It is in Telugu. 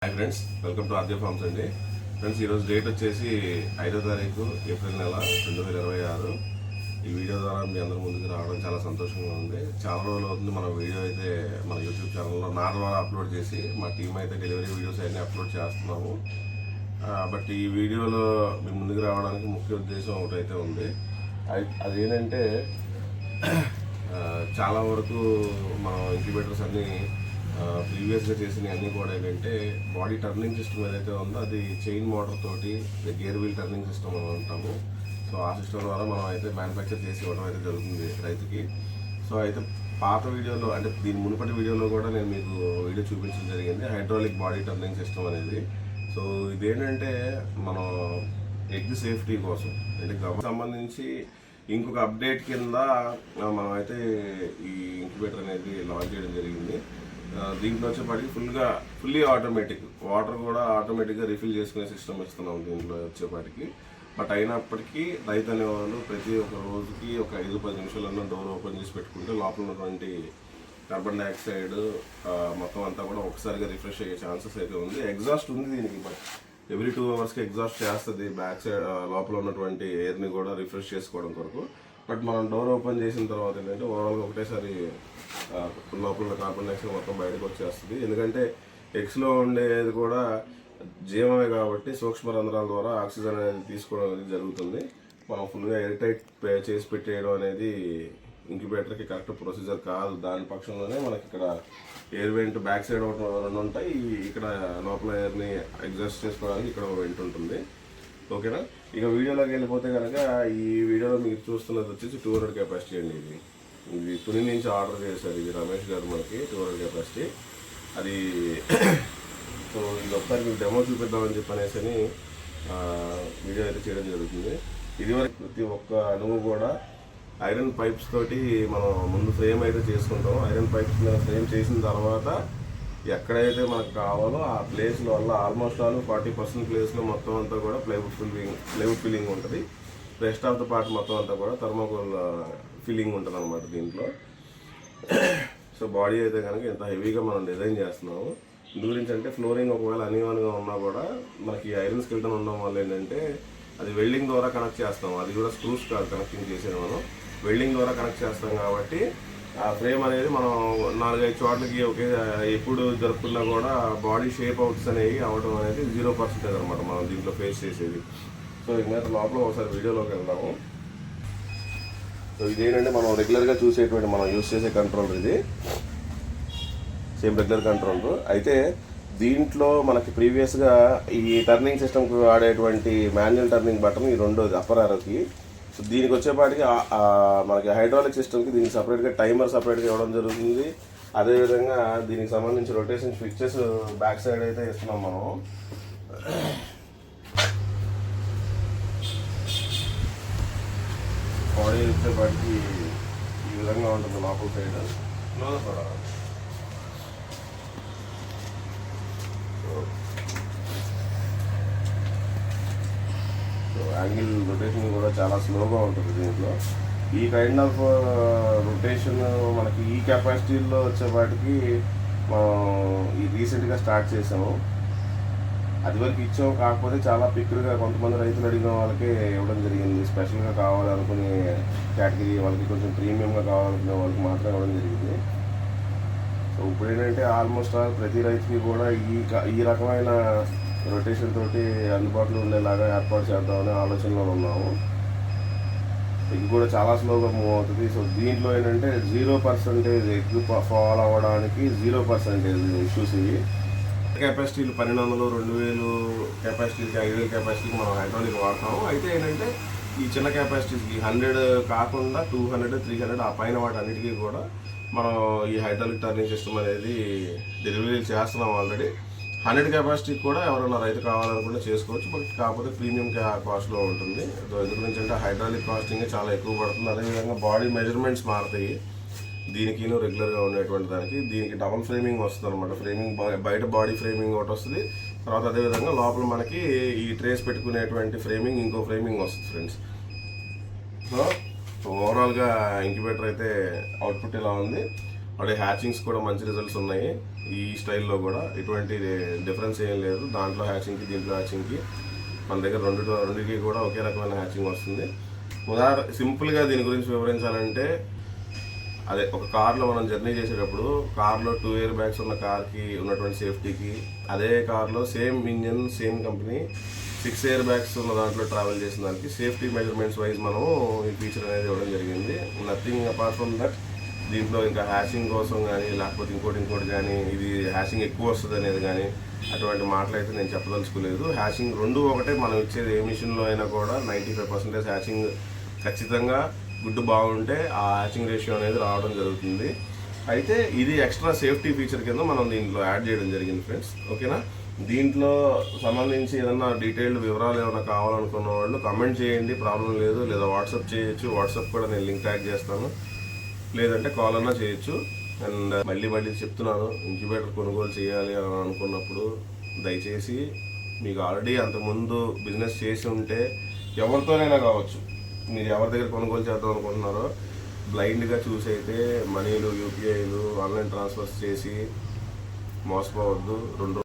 Hi friends, welcome to Aadya farms అండి. ఫ్రెండ్స్, ఈరోజు డేట్ వచ్చేసి 5వ తారీఖు ఏప్రిల్ నెల 2026. ఈ వీడియో ద్వారా మీ అందరి ముందుకు రావడం చాలా సంతోషంగా ఉంది. చాలా రోజులు అవుతుంది మన వీడియో అయితే మన యూట్యూబ్ ఛానల్లో నా ద్వారా అప్లోడ్ చేసి మా టీం అయితే డెలివరీ వీడియోస్ అన్నీ అప్లోడ్ చేస్తున్నాము. బట్ ఈ వీడియోలో మీ ముందుకు రావడానికి ముఖ్య ఉద్దేశం ఒకటైతే ఉంది. అదేంటంటే చాలా వరకు మన ఇంక్యుబేటర్స్ అన్నీ ప్రీవియస్గా చేసినవి అన్నీ కూడా ఏంటంటే బాడీ టర్నింగ్ సిస్టమ్ ఏదైతే ఉందో అది చైన్ మోటార్ తోటి గేర్ వీల్ టర్నింగ్ సిస్టమ్ అని అంటాము. సో ఆ సిస్టమ్ ద్వారా మనం అయితే మ్యానుఫ్యాక్చర్ చేసి ఇవ్వడం అయితే జరుగుతుంది రైతుకి. సో అయితే పాత వీడియోలో అంటే దీని మునుపటి వీడియోలో కూడా నేను మీకు వీడియో చూపించడం జరిగింది, హైడ్రాలిక్ బాడీ టర్నింగ్ సిస్టమ్ అనేది. సో ఇదేంటంటే మనం ఎగ్ సేఫ్టీ కోసం అంటే గవర్నమెంట్ సంబంధించి ఇంకొక అప్డేట్ కింద మనం అయితే ఈ ఇంక్యుబేటర్ అనేది లాంచ్ చేయడం జరిగింది. దీంట్లో వచ్చేపాటికి ఫుల్లీ ఆటోమేటిక్ వాటర్ కూడా ఆటోమేటిక్గా రిఫిల్ చేసుకునే సిస్టమ్ ఇస్తున్నాం దీంట్లో వచ్చేపాటికి. బట్ అయినప్పటికీ రైతు అనేవాళ్ళు ప్రతి ఒక్క రోజుకి ఒక 5-10 నిమిషాలన్నా డోర్ ఓపెన్ చేసి పెట్టుకుంటే లోపల ఉన్నటువంటి కార్బన్ డైఆక్సైడ్ మొత్తం అంతా కూడా ఒకసారిగా రిఫ్రెష్ అయ్యే ఛాన్సెస్ అయితే ఉంది. ఎగ్జాస్ట్ ఉంది దీనికి, బట్ ఎవ్రీ 2 అవర్స్కి ఎగ్జాస్ట్ చేస్తుంది బ్యాక్ సైడ్ లోపల ఉన్నటువంటి ఎయిర్ని కూడా రిఫ్రెష్ చేసుకోవడం కొరకు. బట్ మనం డోర్ ఓపెన్ చేసిన తర్వాత ఏంటంటే ఓవరాల్గా ఒకటేసారి లోపల కార్బన్ డైఆక్సైడ్ మొత్తం బయటకు వచ్చేస్తుంది. ఎందుకంటే ఎగ్స్లో ఉండేది కూడా జీవమే కాబట్టి సూక్ష్మ రంధ్రాల ద్వారా ఆక్సిజన్ అనేది తీసుకోవడం అనేది జరుగుతుంది. మనం ఫుల్గా ఎయిర్ టైట్ చేసి పెట్టేయడం అనేది ఇంక్యుబేటర్కి కరెక్ట్ ప్రొసీజర్ కాదు. దాని పక్షంలోనే మనకి ఇక్కడ ఎయిర్ వెంట్ బ్యాక్ సైడ్ రెండు ఉంటాయి, ఇక్కడ లోపల ఎయిర్ని ఎగ్జాస్ట్ చేసుకోవడానికి ఇక్కడ వెంట్ ఉంటుంది. ఓకేనా? ఇక వీడియోలోకి వెళ్ళిపోతే కనుక ఈ వీడియోలో మీరు చూస్తున్నది వచ్చేసి 200 కెపాసిటీ అండి. ఇది తుని నుంచి ఆర్డర్ చేశారు, ఇది రమేష్ గారు మనకి 200 కెపాసిటీ అది. సో ఇది ఒకసారి మీకు డెమో చూపిద్దామని చెప్పనేసి వీడియో అయితే చేయడం జరుగుతుంది. ఇదివరకు ప్రతి ఒక్క అణువు కూడా ఐరన్ పైప్స్ తోటి మనం ముందు ఫ్రేమ్ అయితే చేసుకుంటాం. ఐరన్ పైప్స్ మీద ఫ్రేమ్ చేసిన తర్వాత ఎక్కడైతే మనకు కావాలో ఆ ప్లేస్లో వల్ల ఆల్మోస్ట్ ఆల్ 40% ప్లేస్లో మొత్తం అంతా కూడా ప్లైవుడ్ ఫిల్లింగ్ ఉంటుంది. రెస్ట్ ఆఫ్ ద పార్ట్ మొత్తం అంతా కూడా థర్మాకోల్ ఫిల్లింగ్ ఉంటుంది అనమాట దీంట్లో. సో బాడీ అయితే కనుక ఇంత హెవీగా మనం డిజైన్ చేస్తున్నాము. ఇందు గురించి అంటే ఫ్లోరింగ్ ఒకవేళ అన్ఈవెన్గా ఉన్నా కూడా మనకి ఐరన్ స్కెల్టన్ ఉండడం వల్ల ఏంటంటే అది వెల్డింగ్ ద్వారా కనెక్ట్ చేస్తాం. అది కూడా స్క్రూస్ కాదు కనెక్టింగ్ చేసేది, మనం వెల్డింగ్ ద్వారా కనెక్ట్ చేస్తాం కాబట్టి ఆ ఫ్రేమ్ అనేది మనం 4-5 చోట్లకి ఒకే ఎప్పుడు జరుపుకున్నా కూడా బాడీ షేప్ అవుట్స్ అనేవి అవడం అనేది 0% అనమాట మనం దీంట్లో ఫేస్ చేసేది. సో ఇంకా లోపల ఒకసారి వీడియోలోకి వెళ్దాము. సో ఇదేంటంటే మనం రెగ్యులర్గా చూసేటువంటి మనం యూస్ చేసే కంట్రోలర్, ఇది సేమ్ రెగ్యులర్ కంట్రోలర్. అయితే దీంట్లో మనకి ప్రీవియస్గా ఈ టర్నింగ్ సిస్టమ్కి వాడేటువంటి మాన్యువల్ టర్నింగ్ బటన్ ఈ రెండోది అప్పర్ ఆరోకి. సో దీనికి వచ్చేపాటికి మనకి హైడ్రాలిక్ సిస్టమ్కి దీనికి సపరేట్గా టైమర్ సపరేట్గా ఇవ్వడం జరుగుతుంది. అదేవిధంగా దీనికి సంబంధించి రొటేషన్ స్విచ్చెస్ బ్యాక్ సైడ్ అయితే ఇస్తున్నాం మనం. బాడీ వచ్చేపాటికి ఈ విధంగా ఉంటుంది లోపల సైడ్. సో యాంగిల్ రొటేషన్ కూడా చాలా స్లోగా ఉంటుంది దీంట్లో. ఈ కైండ్ ఆఫ్ రొటేషన్ మనకి ఈ కెపాసిటీలో వచ్చేపాటికి మనం ఈ రీసెంట్గా స్టార్ట్ చేసాము. అది వరకు ఇచ్చాము, కాకపోతే చాలా పిక్డ్గా కొంతమంది రైతులు అడిగిన వాళ్ళకి ఇవ్వడం జరిగింది. స్పెషల్గా కావాలనుకునే కేటగిరీ వాళ్ళకి, కొంచెం ప్రీమియంగా కావాలనుకునే వాళ్ళకి మాత్రం ఇవ్వడం జరిగింది. సో ఇప్పుడు ఏంటంటే ఆల్మోస్ట్ ప్రతి రైతుకి కూడా ఈ రకమైన రొటేషన్ తోటి అందుబాటులో ఉండేలాగా ఏర్పాటు చేద్దామనే ఆలోచనలో ఉన్నాము. ఇది కూడా చాలా స్లోగా మూవ్ అవుతుంది. సో దీంట్లో ఏంటంటే 0% ఎగ్ ఫాల్ అవ్వడానికి 0% ఇష్యూస్ ఇవి. కెపాసిటీలు 1200, 2000 కెపాసిటీకి, 5000 కెపాసిటీకి మనం హైడ్రాలిక్ వాడతాము. అయితే ఏంటంటే ఈ చిన్న కెపాసిటీస్కి 100 కాకుండా 200, 300 ఆ పైన వాటి అన్నిటికీ కూడా మనం ఈ హైడ్రాలిక్ టర్నింగ్ సిస్టమ్ అనేది డెలివరీ చేస్తున్నాం ఆల్రెడీ. 100 కెపాసిటీకి కూడా ఎవరైనా రైతు కావాలనుకుంటే చేసుకోవచ్చు, బట్ కాకపోతే ప్రీమియం కాస్ట్లో ఉంటుంది. ఎందుకు అంటే హైడ్రాలిక్ కాస్టింగ్ చాలా ఎక్కువ పడుతుంది. అదేవిధంగా బాడీ మెజర్మెంట్స్ మారుతాయి దీనికి రెగ్యులర్గా ఉండేటువంటి దానికి. దీనికి డబుల్ ఫ్రేమింగ్ వస్తుంది అనమాట. ఫ్రేమింగ్ బయట బాడీ ఫ్రేమింగ్ ఒకటి వస్తుంది, తర్వాత అదేవిధంగా లోపల మనకి ఈ ట్రేస్ పెట్టుకునేటువంటి ఫ్రేమింగ్ ఇంకో ఫ్రేమింగ్ వస్తుంది ఫ్రెండ్స్. సో ఓవరాల్గా ఇంక్యుబేటర్ అయితే అవుట్పుట్ ఇలా ఉంది. అలాగే హ్యాచింగ్స్ కూడా మంచి రిజల్ట్స్ ఉన్నాయి. ఈ స్టైల్లో కూడా ఎటువంటి డిఫరెన్స్ ఏం లేదు. దాంట్లో హ్యాచింగ్కి దీంట్లో హ్యాచింగ్కి మన దగ్గర రెండుకి కూడా ఒకే రకమైన హ్యాచింగ్ వస్తుంది. సింపుల్గా దీని గురించి వివరించాలంటే, అదే ఒక కార్లో మనం జర్నీ చేసేటప్పుడు కార్లో 2 ఎయిర్ బ్యాగ్స్ ఉన్న కార్కి ఉన్నటువంటి సేఫ్టీకి, అదే కార్లో same engine same company 6 air bags ఉన్న దాంట్లో ట్రావెల్ చేసిన దానికి సేఫ్టీ మెజర్మెంట్స్ వైజ్ మనం ఈ ఫీచర్ అనేది ఇవ్వడం జరిగింది. Nothing apart from that. దీంట్లో ఇంకా హ్యాషింగ్ కోసం కానీ లేకపోతే ఇంకోటి కానీ ఇది హ్యాషింగ్ ఎక్కువ వస్తుంది అనేది కానీ అటువంటి మాటలు అయితే నేను చెప్పదలుచుకోలేదు. హ్యాషింగ్ రెండు ఒకటే. మనం ఇచ్చేది ఏ మిషన్లో అయినా కూడా 95% హ్యాషింగ్ ఖచ్చితంగా గుడ్డు బాగుంటే ఆ హ్యాచింగ్ రేషియో అనేది రావడం జరుగుతుంది. అయితే ఇది ఎక్స్ట్రా సేఫ్టీ ఫీచర్ కింద మనం దీంట్లో యాడ్ చేయడం జరిగింది ఫ్రెండ్స్. ఓకేనా? దీంట్లో సంబంధించి ఏదన్నా డీటెయిల్డ్ వివరాలు ఏమైనా కావాలనుకున్న వాళ్ళు కమెంట్ చేయండి, ప్రాబ్లం లేదు. లేదా వాట్సాప్ చేయొచ్చు. వాట్సాప్ కూడా నేను లింక్ ట్యాగ్ చేస్తాను. లేదంటే కాల్ అన్నా చేయొచ్చు. అండ్ మళ్ళీ చెప్తున్నాను, ఇంక్యుబేటర్ కొనుగోలు చేయాలి అని అనుకున్నప్పుడు దయచేసి మీకు ఆల్రెడీ అంతకుముందు బిజినెస్ చేసి ఉంటే ఎవరితోనైనా కావచ్చు, మీరు ఎవరి దగ్గర కొనుగోలు చేద్దాం అనుకుంటున్నారో బ్లైండ్గా చూసి అయితే మనీలు, యూపీఐలు, ఆన్లైన్ ట్రాన్స్ఫర్స్ చేసి మోసపోవద్దు. 2